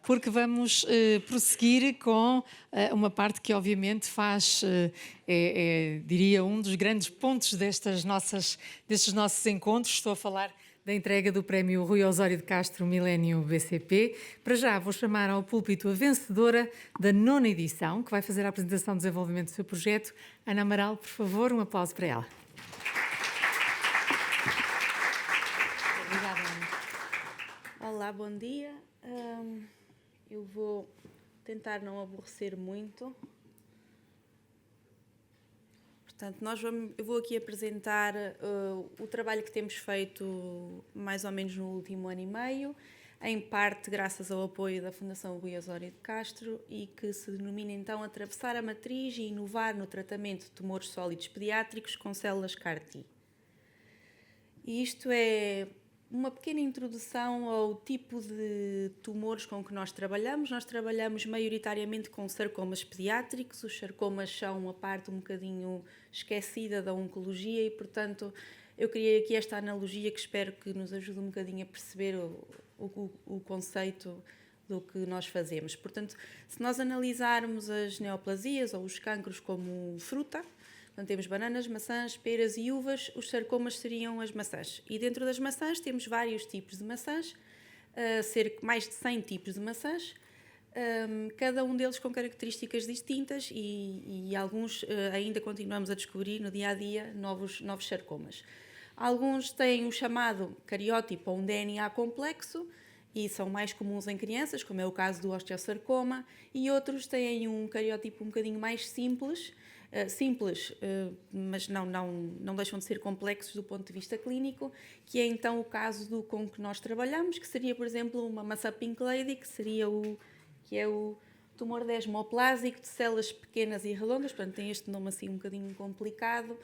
porque vamos prosseguir com uma parte que obviamente faz, diria, um dos grandes pontos destes nossos encontros. Estou a falar da entrega do Prémio Rui Osório de Castro Milênio BCP. Para já vou chamar ao púlpito a vencedora da 9ª edição, que vai fazer a apresentação do desenvolvimento do seu projeto. Ana Amaral, por favor, um aplauso para ela. Obrigada, Ana. Olá, bom dia. Eu vou tentar não aborrecer muito. Portanto, eu vou aqui apresentar o trabalho que temos feito mais ou menos no último ano e meio, em parte graças ao apoio da Fundação Rui Osório de Castro, e que se denomina então Atravessar a Matriz e Inovar no Tratamento de Tumores Sólidos Pediátricos com Células CAR-T. E isto é uma pequena introdução ao tipo de tumores com que nós trabalhamos. Nós trabalhamos maioritariamente com sarcomas pediátricos. Os sarcomas são uma parte um bocadinho esquecida da oncologia e, portanto, eu criei aqui esta analogia que espero que nos ajude um bocadinho a perceber o conceito do que nós fazemos. Portanto, se nós analisarmos as neoplasias ou os cancros como fruta, então, temos bananas, maçãs, peras e uvas, os sarcomas seriam as maçãs. E dentro das maçãs temos vários tipos de maçãs, mais de 100 tipos de maçãs, cada um deles com características distintas e alguns ainda continuamos a descobrir no dia-a-dia novos sarcomas. Alguns têm o chamado cariótipo ou um DNA complexo e são mais comuns em crianças, como é o caso do osteosarcoma, e outros têm um cariótipo um bocadinho mais simples, mas não deixam de ser complexos do ponto de vista clínico, que é então o caso com que nós trabalhamos, que seria, por exemplo, uma maçã Pink Lady, que é o tumor desmoplásico de células pequenas e redondas. Portanto, tem este nome assim um bocadinho complicado.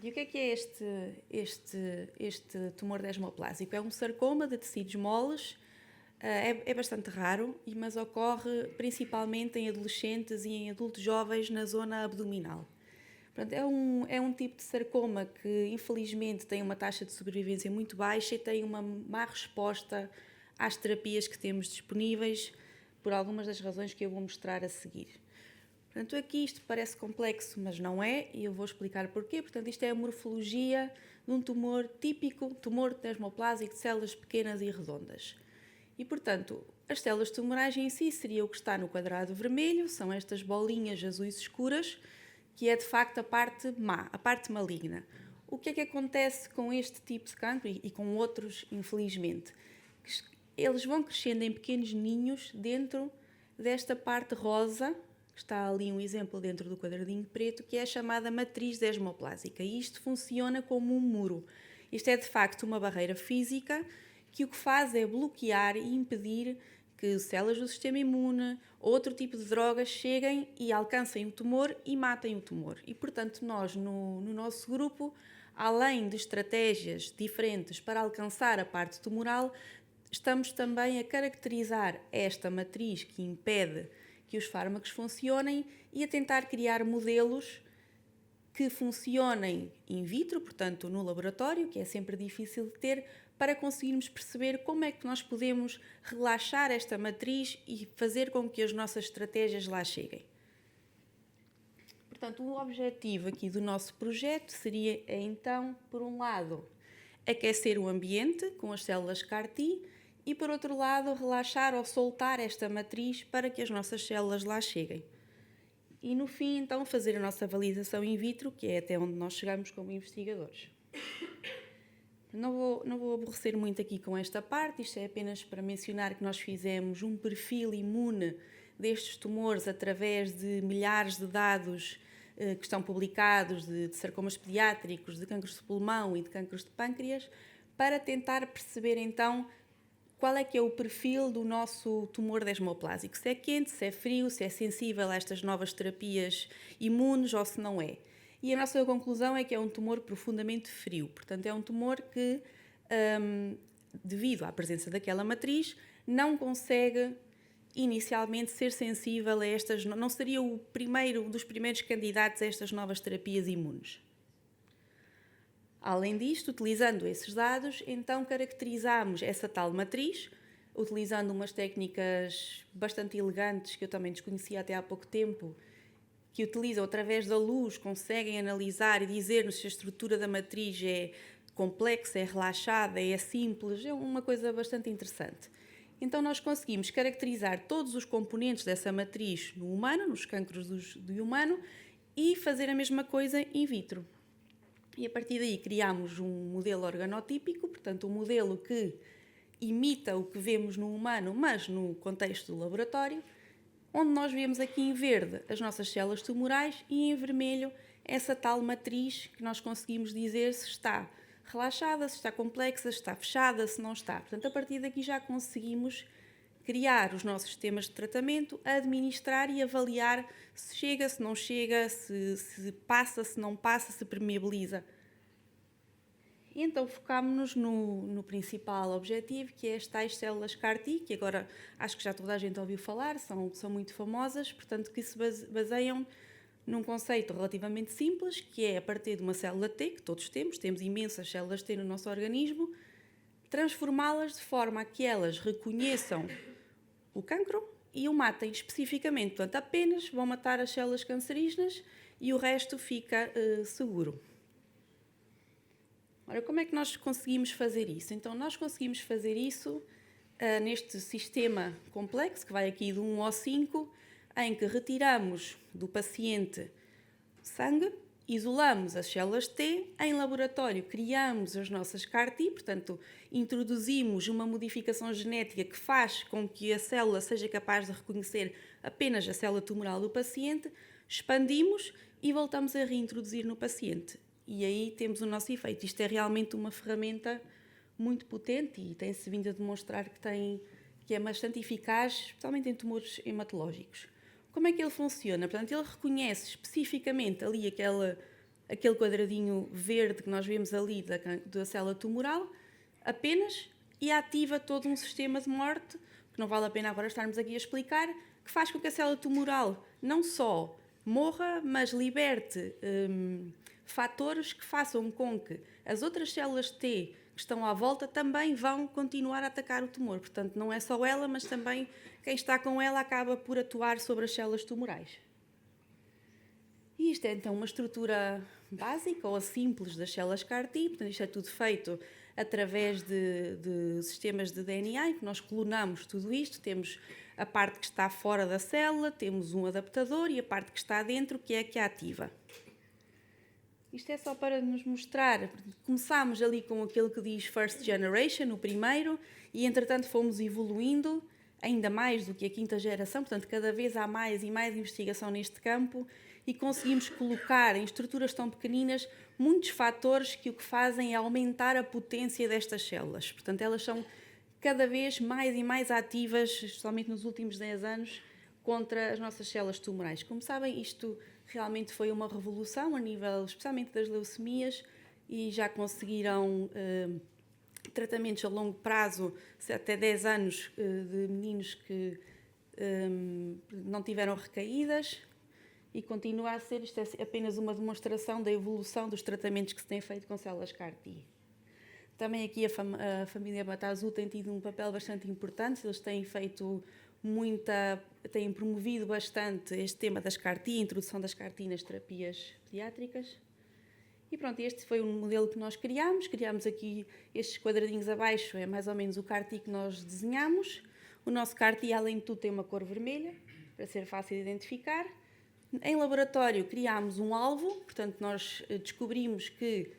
E o que é este tumor desmoplásico? É um sarcoma de tecidos moles. É bastante raro, mas ocorre principalmente em adolescentes e em adultos jovens na zona abdominal. Portanto, é um tipo de sarcoma que, infelizmente, tem uma taxa de sobrevivência muito baixa e tem uma má resposta às terapias que temos disponíveis, por algumas das razões que eu vou mostrar a seguir. Portanto, aqui isto parece complexo, mas não é, e eu vou explicar porquê. Portanto, isto é a morfologia de um tumor típico, tumor desmoplásico de células pequenas e redondas. E, portanto, as células tumorais em si seria o que está no quadrado vermelho, são estas bolinhas azuis escuras, que é de facto a parte má, a parte maligna. O que é que acontece com este tipo de cancro e com outros, infelizmente? Eles vão crescendo em pequenos ninhos dentro desta parte rosa, que está ali um exemplo dentro do quadradinho preto, que é a chamada matriz desmoplásica. E isto funciona como um muro. Isto é de facto uma barreira física que o que faz é bloquear e impedir que células do sistema imune ou outro tipo de drogas cheguem e alcancem o tumor e matem o tumor. E, portanto, nós, no nosso grupo, além de estratégias diferentes para alcançar a parte tumoral, estamos também a caracterizar esta matriz que impede que os fármacos funcionem e a tentar criar modelos que funcionem in vitro, portanto, no laboratório, que é sempre difícil de ter, para conseguirmos perceber como é que nós podemos relaxar esta matriz e fazer com que as nossas estratégias lá cheguem. Portanto, o objetivo aqui do nosso projeto seria, então, por um lado, aquecer o ambiente com as células CAR-T e, por outro lado, relaxar ou soltar esta matriz para que as nossas células lá cheguem. E, no fim, então, fazer a nossa validação in vitro, que é até onde nós chegamos como investigadores. Não vou aborrecer muito aqui com esta parte, isto é apenas para mencionar que nós fizemos um perfil imune destes tumores através de milhares de dados que estão publicados de sarcomas pediátricos, de cancros de pulmão e de cancros de pâncreas, para tentar perceber então qual é que é o perfil do nosso tumor desmoplásico, se é quente, se é frio, se é sensível a estas novas terapias imunes ou se não é. E a nossa conclusão é que é um tumor profundamente frio. Portanto, é um tumor que, devido à presença daquela matriz, não consegue inicialmente ser sensível a estas... Não seria um dos primeiros candidatos a estas novas terapias imunes. Além disto, utilizando esses dados, então caracterizamos essa tal matriz utilizando umas técnicas bastante elegantes que eu também desconhecia até há pouco tempo, que utilizam através da luz, conseguem analisar e dizer-nos se a estrutura da matriz é complexa, é relaxada, é simples, é uma coisa bastante interessante. Então nós conseguimos caracterizar todos os componentes dessa matriz no humano, nos cancros do humano, e fazer a mesma coisa in vitro. E a partir daí criámos um modelo organotípico, portanto um modelo que imita o que vemos no humano, mas no contexto do laboratório, onde nós vemos aqui em verde as nossas células tumorais e em vermelho essa tal matriz que nós conseguimos dizer se está relaxada, se está complexa, se está fechada, se não está. Portanto, a partir daqui já conseguimos criar os nossos sistemas de tratamento, administrar e avaliar se chega, se não chega, se passa, se não passa, se permeabiliza. E então focámos-nos no principal objetivo, que é as tais células CAR-T, que agora acho que já toda a gente ouviu falar, são muito famosas, portanto que se baseiam num conceito relativamente simples, que é a partir de uma célula T, que todos temos imensas células T no nosso organismo, transformá-las de forma a que elas reconheçam o cancro e o matem especificamente. Portanto, apenas vão matar as células cancerígenas e o resto fica seguro. Ora, como é que nós conseguimos fazer isso? Então, nós conseguimos fazer isso neste sistema complexo, que vai aqui de 1 ao 5, em que retiramos do paciente sangue, isolamos as células T, em laboratório criamos as nossas CAR-T, portanto, introduzimos uma modificação genética que faz com que a célula seja capaz de reconhecer apenas a célula tumoral do paciente, expandimos e voltamos a reintroduzir no paciente. E aí temos o nosso efeito. Isto é realmente uma ferramenta muito potente e tem-se vindo a demonstrar que é bastante eficaz, especialmente em tumores hematológicos. Como é que ele funciona? Portanto, ele reconhece especificamente ali aquele quadradinho verde que nós vemos ali da célula tumoral, apenas, e ativa todo um sistema de morte, que não vale a pena agora estarmos aqui a explicar, que faz com que a célula tumoral não só morra, mas liberte fatores que façam com que as outras células T que estão à volta também vão continuar a atacar o tumor. Portanto, não é só ela, mas também quem está com ela acaba por atuar sobre as células tumorais. E isto é então uma estrutura básica ou simples das células CAR-T. Portanto, isto é tudo feito através de sistemas de DNA, em que nós clonamos tudo isto. Temos a parte que está fora da célula, temos um adaptador e a parte que está dentro, que é a que a ativa. Isto é só para nos mostrar. Começámos ali com aquele que diz First Generation, o primeiro, e entretanto fomos evoluindo ainda mais do que a quinta geração, portanto cada vez há mais e mais investigação neste campo e conseguimos colocar em estruturas tão pequeninas muitos fatores que o que fazem é aumentar a potência destas células. Portanto, elas são cada vez mais e mais ativas, especialmente nos últimos 10 anos, contra as nossas células tumorais. Como sabem, isto realmente foi uma revolução a nível, especialmente das leucemias, e já conseguiram tratamentos a longo prazo, até 10 anos, de meninos que não tiveram recaídas, e continua a ser, isto é apenas uma demonstração da evolução dos tratamentos que se têm feito com células CAR-T. Também aqui a família Batazu tem tido um papel bastante importante, eles têm feito têm promovido bastante este tema das CAR-T, a introdução das CAR-T nas terapias pediátricas. E pronto, este foi um modelo que nós criámos aqui estes quadradinhos abaixo, é mais ou menos o CAR-T que nós desenhamos. O nosso CAR-T, além de tudo, tem uma cor vermelha, para ser fácil de identificar. Em laboratório criámos um alvo, portanto nós descobrimos que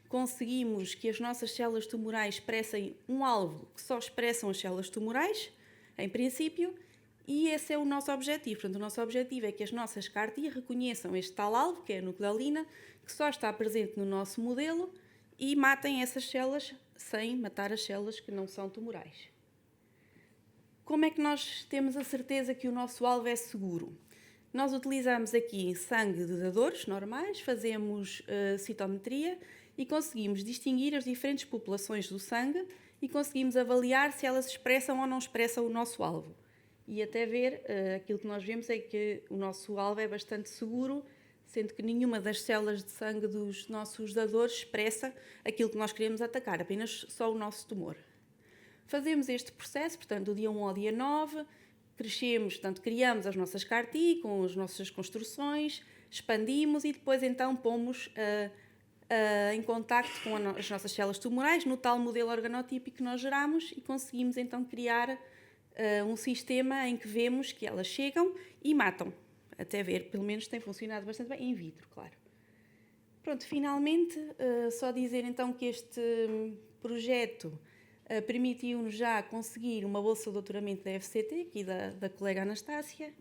conseguimos que as nossas células tumorais expressem um alvo que só expressam as células tumorais, em princípio, e esse é o nosso objetivo. Portanto, o nosso objetivo é que as nossas CAR-T reconheçam este tal alvo, que é a nucleolina, que só está presente no nosso modelo, e matem essas células sem matar as células que não são tumorais. Como é que nós temos a certeza que o nosso alvo é seguro? Nós utilizamos aqui sangue de dadores normais, fazemos citometria e conseguimos distinguir as diferentes populações do sangue e conseguimos avaliar se elas expressam ou não expressam o nosso alvo. E até ver, aquilo que nós vemos é que o nosso alvo é bastante seguro, sendo que nenhuma das células de sangue dos nossos dadores expressa aquilo que nós queremos atacar, apenas só o nosso tumor. Fazemos este processo, portanto, do dia 1 ao dia 9, crescemos, portanto, criamos as nossas CAR-T com as nossas construções, expandimos e depois então pomos em contacto com as nossas células tumorais no tal modelo organotípico que nós geramos e conseguimos então criar um sistema em que vemos que elas chegam e matam. Até ver, pelo menos tem funcionado bastante bem, in vitro, claro. Pronto, finalmente, só dizer então que este projeto permitiu-nos já conseguir uma bolsa de doutoramento da FCT, aqui da colega Anastácia.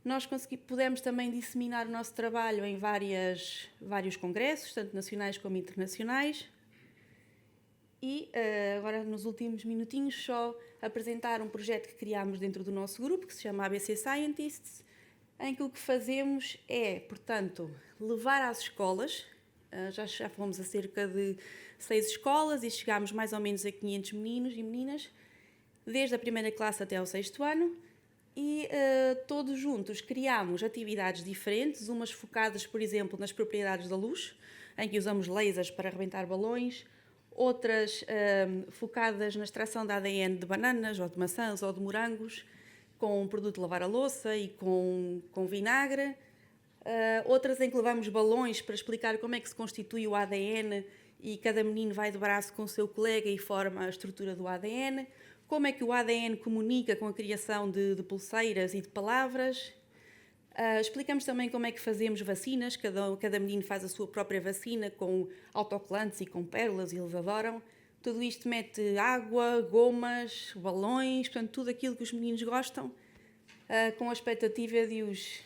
Nós pudemos também disseminar o nosso trabalho em vários congressos, tanto nacionais como internacionais. E agora, nos últimos minutinhos, só apresentar um projeto que criámos dentro do nosso grupo, que se chama ABC Scientists, em que o que fazemos é, portanto, levar às escolas, já fomos a cerca de 6 escolas e chegámos mais ou menos a 500 meninos e meninas, desde a primeira classe até ao 6º ano, e todos juntos criámos atividades diferentes, umas focadas, por exemplo, nas propriedades da luz, em que usamos lasers para arrebentar balões, outras focadas na extração de ADN de bananas, ou de maçãs, ou de morangos, com um produto de lavar a louça e com vinagre. Outras em que levamos balões para explicar como é que se constitui o ADN e cada menino vai de braço com o seu colega e forma a estrutura do ADN. Como é que o ADN comunica com a criação de pulseiras e de palavras. Explicamos também como é que fazemos vacinas, cada menino faz a sua própria vacina com autocolantes e com pérolas e eles adoram. Tudo isto mete água, gomas, balões, portanto tudo aquilo que os meninos gostam, com a expectativa de os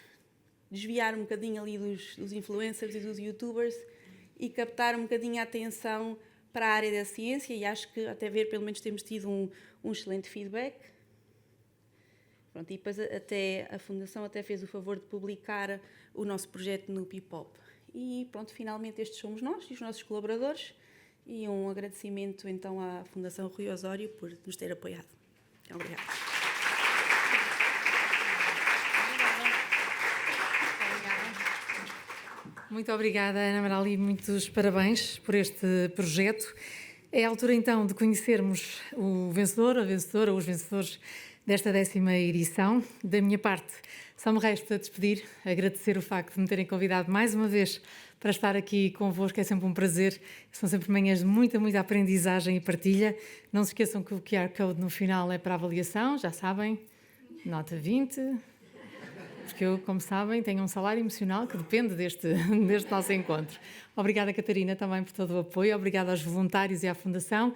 desviar um bocadinho ali dos influencers e dos youtubers e captar um bocadinho a atenção para a área da ciência e acho que até ver pelo menos temos tido um excelente feedback. Pronto, e depois até a Fundação até fez o favor de publicar o nosso projeto no Pipop. E pronto, finalmente estes somos nós e os nossos colaboradores e um agradecimento então à Fundação Rui Osório por nos ter apoiado. Obrigada. Muito obrigada, Ana Amaral, e muitos parabéns por este projeto. É a altura, então, de conhecermos o vencedor, a vencedora, os vencedores desta 10ª edição. Da minha parte, só me resta despedir, agradecer o facto de me terem convidado mais uma vez para estar aqui convosco. É sempre um prazer. São sempre manhãs de muita aprendizagem e partilha. Não se esqueçam que o QR Code no final é para avaliação, já sabem, nota 20... porque eu, como sabem, tenho um salário emocional que depende deste nosso encontro. Obrigada, Catarina, também por todo o apoio. Obrigada aos voluntários e à Fundação.